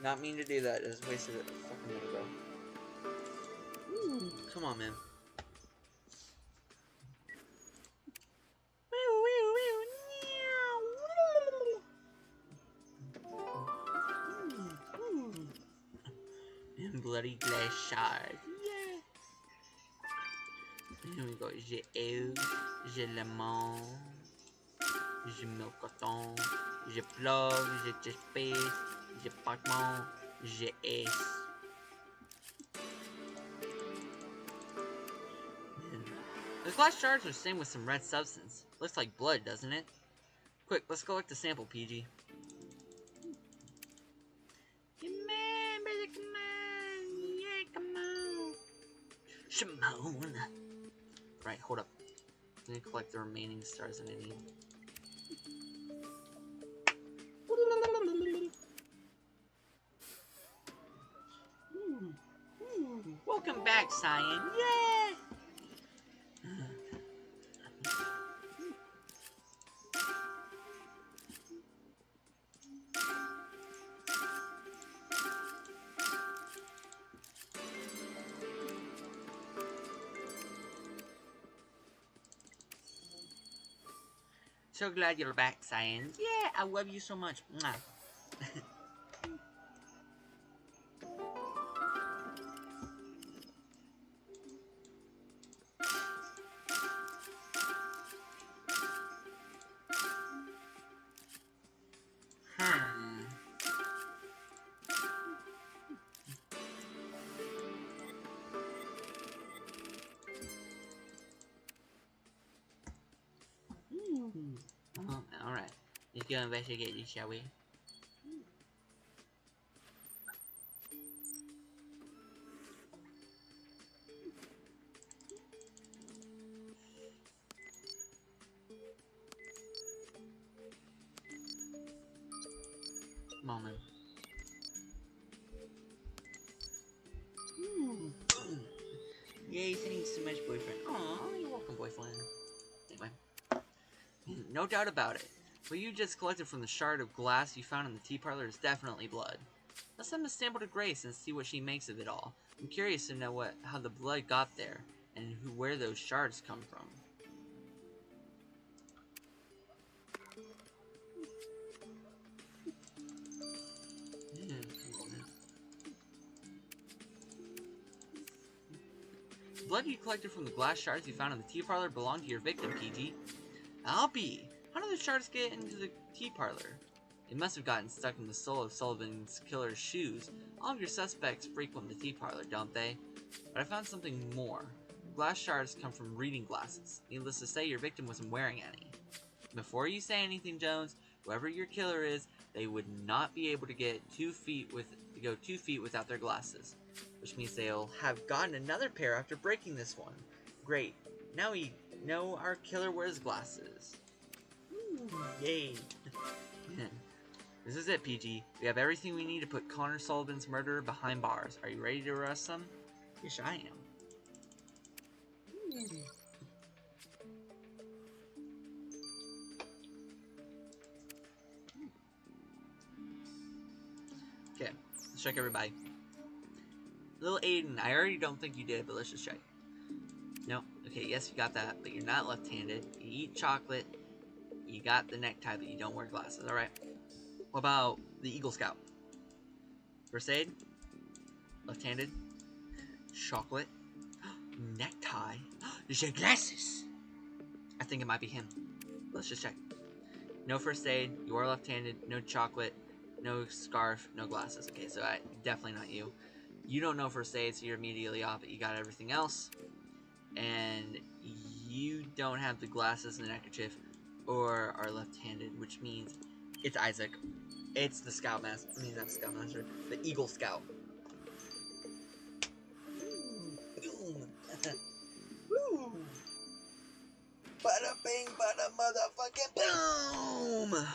Not mean to do that, just wasted a fucking minute, bro. Ooh, come on, man. And bloody glass shard. Yeah. Here we go. J'ai eau, j'ai lemon, j'ai milk coton, j'ai plug, j'ai chespé, j'ai pigment, j'ai ace. The glass shards are stained with some red substance. Looks like blood, doesn't it? Quick, let's collect the sample, PG. Come on, brother, come on. Yeah, come on. Shimon. Right, hold up. I'm gonna collect the remaining stars that I need. Welcome back, Cyan. Yeah! So glad you're back, Cyan. Yeah, I love you so much. Mwah. Alright. Let's go investigate this, shall we? Moment. Yay, sending so much boyfriend. Aw, you're welcome, boyfriend. Anyway. No doubt about it. What you just collected from the shard of glass you found in the tea parlor is definitely blood. Let's send a sample to Grace and see what she makes of it all. I'm curious to know how the blood got there, and where those shards come from. The blood you collected from the glass shards you found in the tea parlor belonged to your victim, PG. How did the shards get into the tea parlor? They must have gotten stuck in the sole of Sullivan's killer's shoes. All of your suspects frequent the tea parlor, don't they? But I found something more. Glass shards come from reading glasses. Needless to say, your victim wasn't wearing any. Before you say anything, Jones, whoever your killer is, they would not be able to go 2 feet without their glasses. Which means they'll have gotten another pair after breaking this one. Great. Now we know our killer wears glasses. Ooh, yay. This is it, PG. We have everything we need to put Connor Sullivan's murderer behind bars. Are you ready to arrest him? Yes, I am. Okay, let's check everybody. Little Aiden, I already don't think you did it, but let's just check. No, okay, yes, you got that, but you're not left-handed. You eat chocolate. You got the necktie, but you don't wear glasses. Alright. What about the Eagle Scout? First aid? Left-handed? Chocolate? Necktie? Your glasses! I think it might be him. Let's just check. No first aid, you are left-handed, no chocolate, no scarf, no glasses. Okay, so definitely not you. You don't know first aid, so you're immediately off, but you got everything else. And you don't have the glasses and the neckerchief, or are left-handed, which means it's Isaac. It's the Scoutmaster. I mean, not Scoutmaster. The Eagle Scout. Boom. Woo. Bada bing, bada motherfucking boom.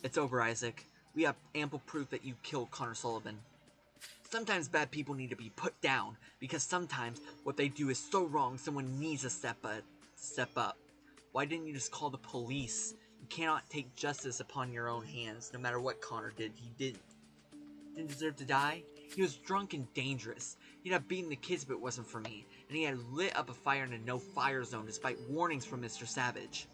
It's over, Isaac. We have ample proof that you killed Connor Sullivan. Sometimes bad people need to be put down, because sometimes what they do is so wrong someone needs to step up. Why didn't you just call the police? You cannot take justice upon your own hands, no matter what Connor did. He didn't. didn't deserve to die? He was drunk and dangerous. He'd have beaten the kids if it wasn't for me, and he had lit up a fire in a no-fire zone despite warnings from Mr. Savage.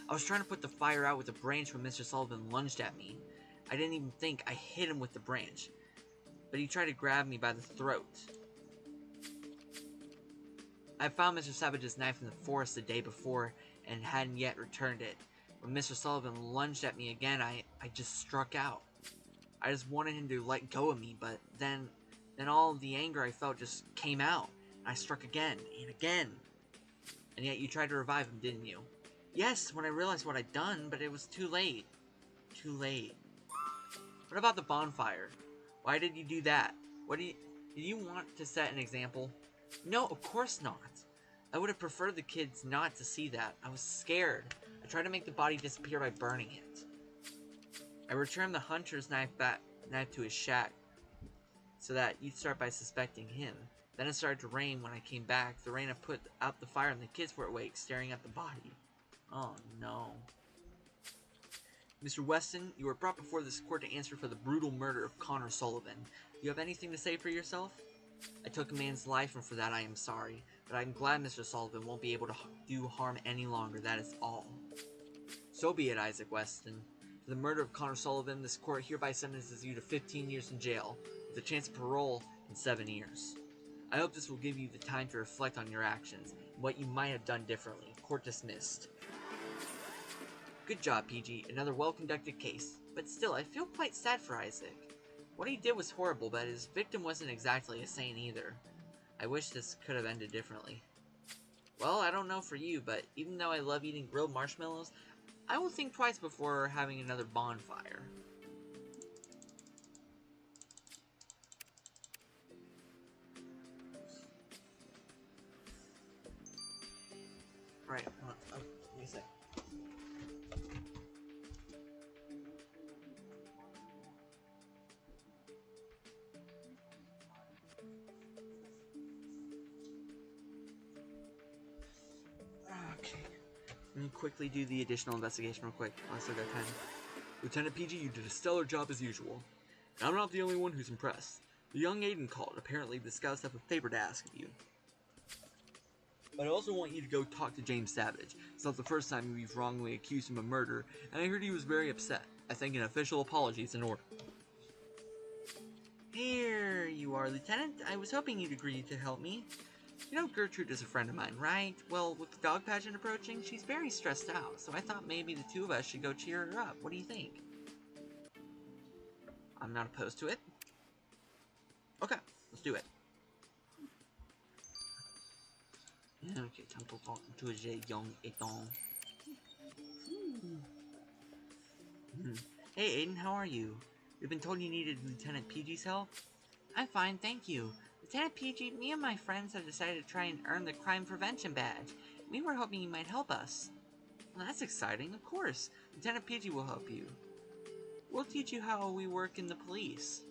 I was trying to put the fire out with a branch when Mr. Sullivan lunged at me. I didn't even think. I hit him with the branch, but he tried to grab me by the throat. I found Mr. Savage's knife in the forest the day before and hadn't yet returned it. When Mr. Sullivan lunged at me again, I just struck out. I just wanted him to let go of me, but then all of the anger I felt just came out. I struck again and again. And yet you tried to revive him, didn't you? Yes, when I realized what I'd done, but it was too late. Too late. What about the bonfire? Why did you do that? Did you want to set an example? No, of course not. I would have preferred the kids not to see that. I was scared. I tried to make the body disappear by burning it. I returned the hunter's knife to his shack so that you'd start by suspecting him. Then it started to rain when I came back. The rain had put out the fire and the kids were awake, staring at the body. Oh no. Mr. Weston, you were brought before this court to answer for the brutal murder of Connor Sullivan. Do you have anything to say for yourself? I took a man's life, and for that I am sorry. But I'm glad Mr. Sullivan won't be able to do harm any longer, that is all. So be it, Isaac Weston. For the murder of Connor Sullivan, this court hereby sentences you to 15 years in jail, with a chance of parole in 7 years. I hope this will give you the time to reflect on your actions, and what you might have done differently. Court dismissed. Good job, PG. Another well-conducted case. But still, I feel quite sad for Isaac. What he did was horrible, but his victim wasn't exactly a saint either. I wish this could have ended differently. Well, I don't know for you, but even though I love eating grilled marshmallows, I will think twice before having another bonfire. Right, hold on. Give me a sec. Okay. Let me quickly do the additional investigation real quick. I still got time. Lieutenant PG, you did a stellar job as usual. And I'm not the only one who's impressed. The young Aiden called. Apparently the scouts have a favor to ask of you. But I also want you to go talk to James Savage. It's not the first time we've wrongly accused him of murder, and I heard he was very upset. I think an official apology is in order. Here you are, Lieutenant. I was hoping you'd agree to help me. You know Gertrude is a friend of mine, right? Well, with the dog pageant approaching, she's very stressed out, so I thought maybe the two of us should go cheer her up. What do you think? I'm not opposed to it. Okay, let's do it. Okay, time to talk to the young Aiden. Hey Aiden, how are you? We've been told you needed Lieutenant PG's help. I'm fine, thank you. Lieutenant PG, me and my friends have decided to try and earn the crime prevention badge. We were hoping you might help us. Well, that's exciting, of course. Lieutenant PG will help you. We'll teach you how we work in the police.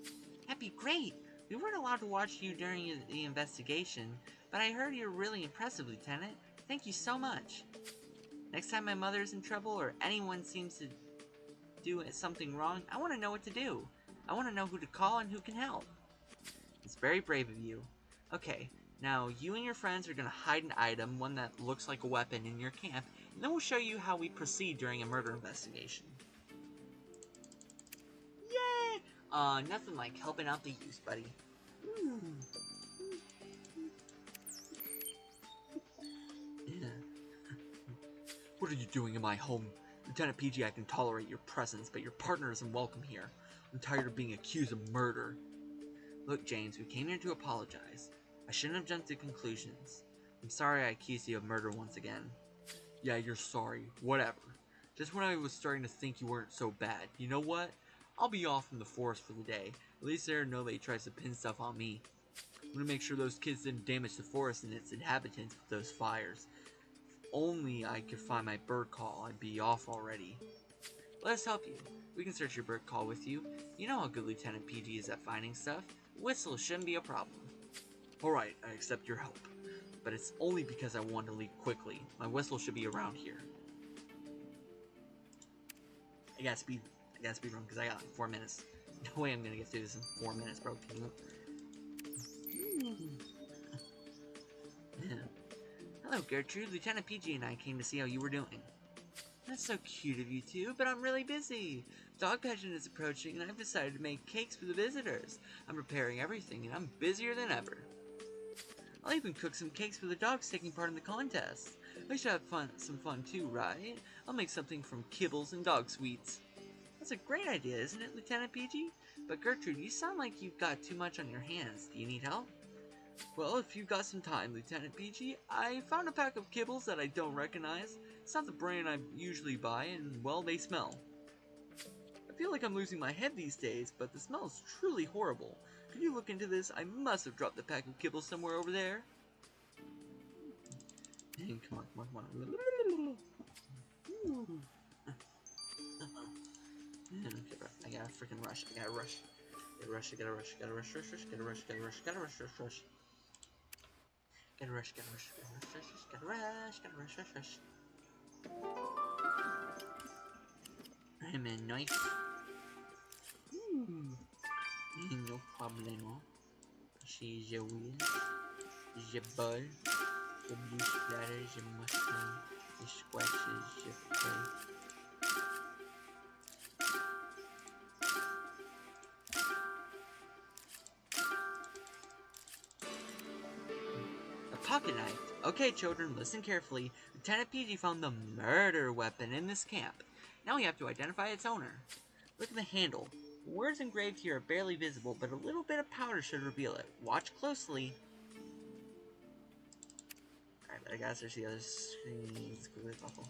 That'd be great. We weren't allowed to watch you during the investigation, but I heard you're really impressive, Lieutenant. Thank you so much. Next time my mother's in trouble or anyone seems to do something wrong, I want to know what to do. I want to know who to call and who can help. It's very brave of you. Okay, now you and your friends are going to hide an item, one that looks like a weapon, in your camp, and then we'll show you how we proceed during a murder investigation. Yay! Nothing like helping out the youth, buddy. What are you doing in my home? Lieutenant PG, I can tolerate your presence, but your partner isn't welcome here. I'm tired of being accused of murder. Look, James, we came here to apologize. I shouldn't have jumped to conclusions. I'm sorry I accused you of murder once again. Yeah, you're sorry. Whatever. Just when I was starting to think you weren't so bad. You know what? I'll be off from the forest for the day. At least there nobody tries to pin stuff on me. I'm gonna make sure those kids didn't damage the forest and its inhabitants with those fires. If only I could find my bird call, I'd be off already. Let us help you. We can search your bird call with you. You know how good Lieutenant PG is at finding stuff. Whistle shouldn't be a problem. Alright, I accept your help. But it's only because I want to leave quickly. My whistle should be around here. I gotta speed run because I got like 4 minutes. No way I'm gonna get through this in 4 minutes, bro. Can you? Hello, Gertrude. Lieutenant PG and I came to see how you were doing. That's so cute of you two, but I'm really busy. Dog pageant is approaching, and I've decided to make cakes for the visitors. I'm preparing everything, and I'm busier than ever. I'll even cook some cakes for the dogs taking part in the contest. We should have some fun too, right? I'll make something from kibbles and dog sweets. That's a great idea, isn't it, Lieutenant PG? But Gertrude, you sound like you've got too much on your hands. Do you need help? Well, if you've got some time, Lieutenant PG, I found a pack of kibbles that I don't recognize. It's not the brand I usually buy, and, well, they smell. I feel like I'm losing my head these days, but the smell is truly horrible. Could you look into this? I must have dropped the pack of kibbles somewhere over there. Come on. Okay, bro. I gotta freaking rush. I gotta rush. Gotta rush. Gotta rush. Gotta rush. Gotta rush. Gotta rush. Gotta rush. I'm a knife. No problemo. She's your wheel. Your ball. Your blue splatters. Your mushroom. Your squashes. Your play. Pocket knife. Okay, children, listen carefully. Lieutenant PG found the murder weapon in this camp. Now we have to identify its owner. Look at the handle. The words engraved here are barely visible, but a little bit of powder should reveal it. Watch closely. Alright, but I gotta search the other screen. Let's go with Buffalo.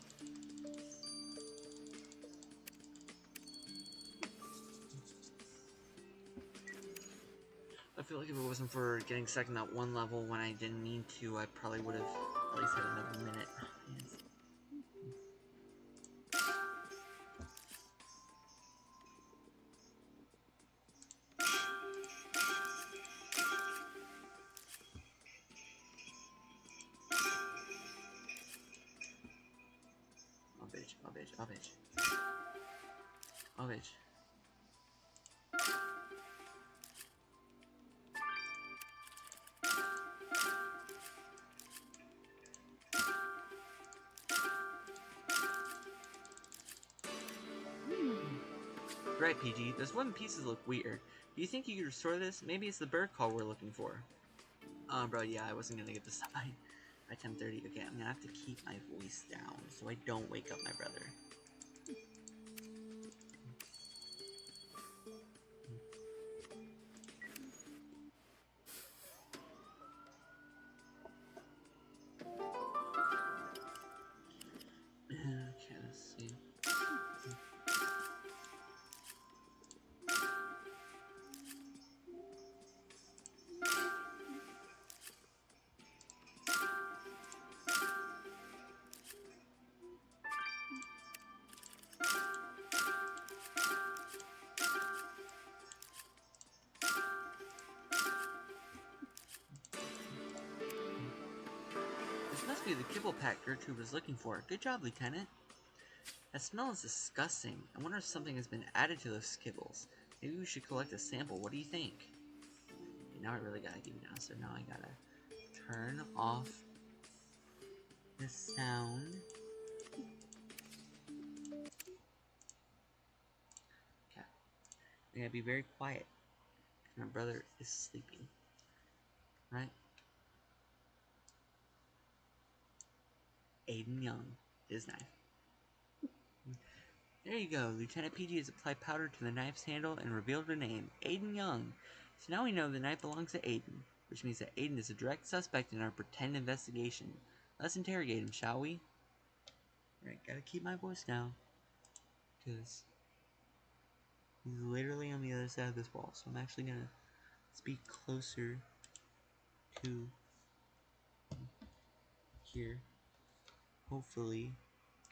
I feel like if it wasn't for getting stuck in that one level when I didn't mean to, I probably would have at least had another minute. Yes. Oh, bitch. Right, PG, those wooden pieces look weird. Do you think you could restore this? Maybe it's the bird call we're looking for. Bro, yeah, I wasn't gonna get this by 10:30. Okay, I'm gonna have to keep my voice down so I don't wake up my brother. Okay, let's see. This must be the kibble pack Gertrude was looking for. Good job, Lieutenant. That smell is disgusting. I wonder if something has been added to those kibbles. Maybe we should collect a sample. What do you think? Okay, now I really gotta give you now, so now I gotta turn off the sound. Okay. I gotta be very quiet. My brother is sleeping. Right? Aiden Young. His knife. There you go. Lieutenant PG has applied powder to the knife's handle and revealed her name, Aiden Young. So now we know the knife belongs to Aiden, which means that Aiden is a direct suspect in our pretend investigation. Let's interrogate him, shall we? Alright, gotta keep my voice down, because he's literally on the other side of this wall, so I'm actually gonna speak closer to here. Hopefully,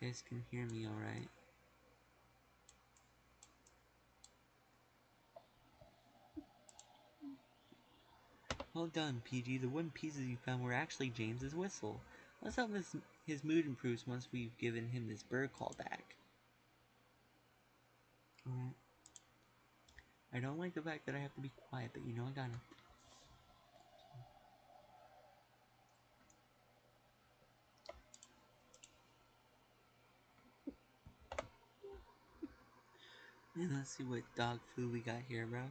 you guys can hear me alright. Well done, PG. The wooden pieces you found were actually James's whistle. Let's hope his mood improves once we've given him this bird call back. Alright. I don't like the fact that I have to be quiet, but you know I gotta. And let's see what dog food we got here, bro.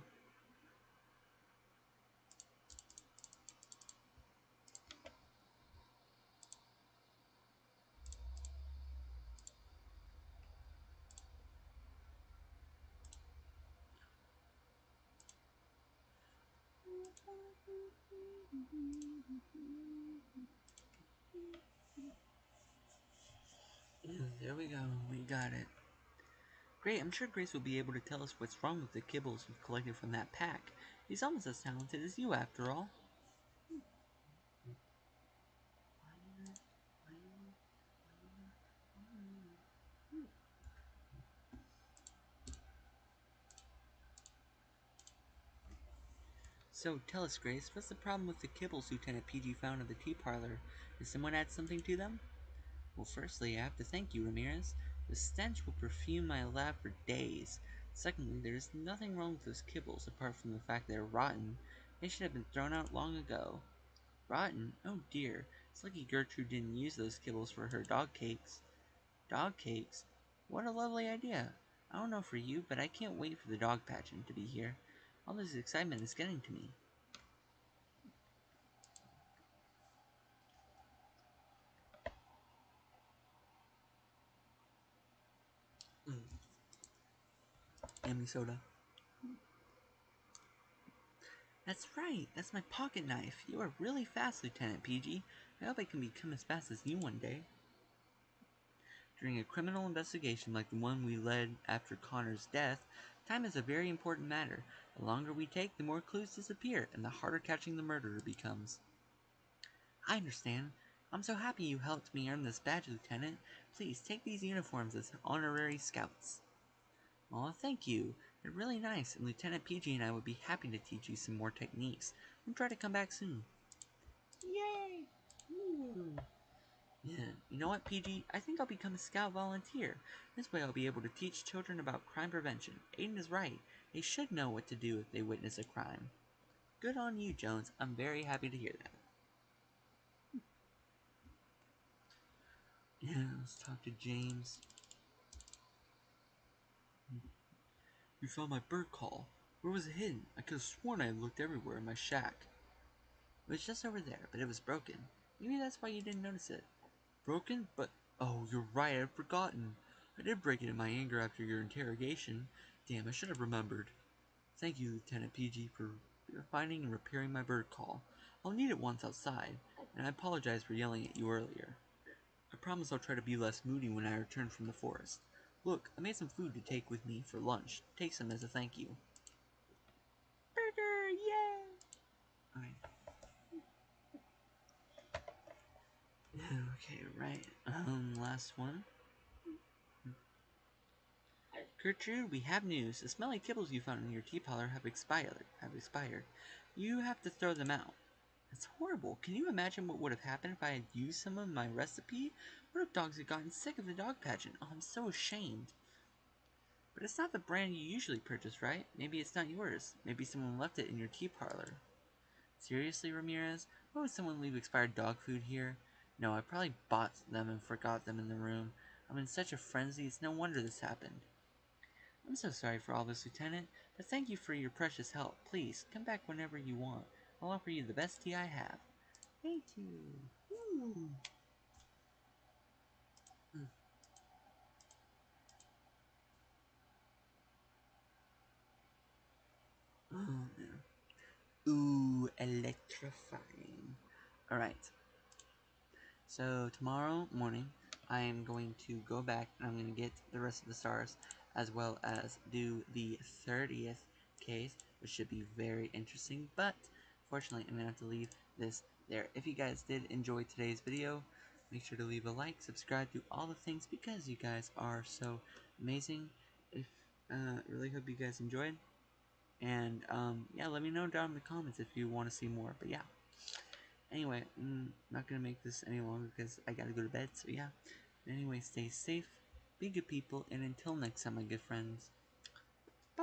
And there we go, we got it. Great, I'm sure Grace will be able to tell us what's wrong with the kibbles we've collected from that pack. He's almost as talented as you, after all. So, tell us, Grace, what's the problem with the kibbles Lieutenant PG found in the tea parlor? Did someone add something to them? Well, firstly, I have to thank you, Ramirez. The stench will perfume my lab for days. Secondly, there's nothing wrong with those kibbles apart from the fact they're rotten. They should have been thrown out long ago. Rotten? Oh dear. It's lucky Gertrude didn't use those kibbles for her dog cakes. Dog cakes? What a lovely idea. I don't know for you, but I can't wait for the dog pageant to be here. All this excitement is getting to me. Yummy soda. That's right, that's my pocket knife. You are really fast, Lieutenant PG. I hope I can become as fast as you one day. During a criminal investigation like the one we led after Connor's death, time is a very important matter. The longer we take, the more clues disappear, and the harder catching the murderer becomes. I understand. I'm so happy you helped me earn this badge, Lieutenant. Please take these uniforms as honorary scouts. Aw, thank you. They're really nice, and Lieutenant PG and I would be happy to teach you some more techniques. And try to come back soon. Yay! Ooh. Yeah, you know what, PG? I think I'll become a scout volunteer. This way I'll be able to teach children about crime prevention. Aiden is right. They should know what to do if they witness a crime. Good on you, Jones. I'm very happy to hear that. Yeah, let's talk to James. You found my bird call. Where was it hidden? I could have sworn I had looked everywhere in my shack. It was just over there, but it was broken. Maybe that's why you didn't notice it. Broken? But, oh, you're right, I'd forgotten. I did break it in my anger after your interrogation. Damn, I should have remembered. Thank you, Lieutenant PG, for finding and repairing my bird call. I'll need it once outside, and I apologize for yelling at you earlier. I promise I'll try to be less moody when I return from the forest. Look, I made some food to take with me for lunch. Take some as a thank you. Burger, yay! Alright. Okay, right. Last one. Gertrude, we have news. The smelly kibbles you found in your tea parlor have expired. You have to throw them out. That's horrible. Can you imagine what would have happened if I had used some of my recipe? What if dogs had gotten sick of the dog pageant? Oh, I'm so ashamed. But it's not the brand you usually purchase, right? Maybe it's not yours. Maybe someone left it in your tea parlor. Seriously, Ramirez? Why would someone leave expired dog food here? No, I probably bought them and forgot them in the room. I'm in such a frenzy, it's no wonder this happened. I'm so sorry for all this, Lieutenant, but thank you for your precious help. Please, come back whenever you want. I'll offer you the best tea I have. Thank you. Ooh. Oh, man. Ooh, electrifying. Alright, so tomorrow morning, I am going to go back and I'm going to get the rest of the stars, as well as do the 30th case, which should be very interesting, but fortunately, I'm going to have to leave this there. If you guys did enjoy today's video, make sure to leave a like, subscribe, do all the things, because you guys are so amazing. If really hope you guys enjoyed, and yeah, let me know down in the comments if you want to see more, but yeah. Anyway, I'm not gonna make this any longer because I gotta go to bed, so yeah. Anyway, stay safe, be good people, and until next time, my good friends.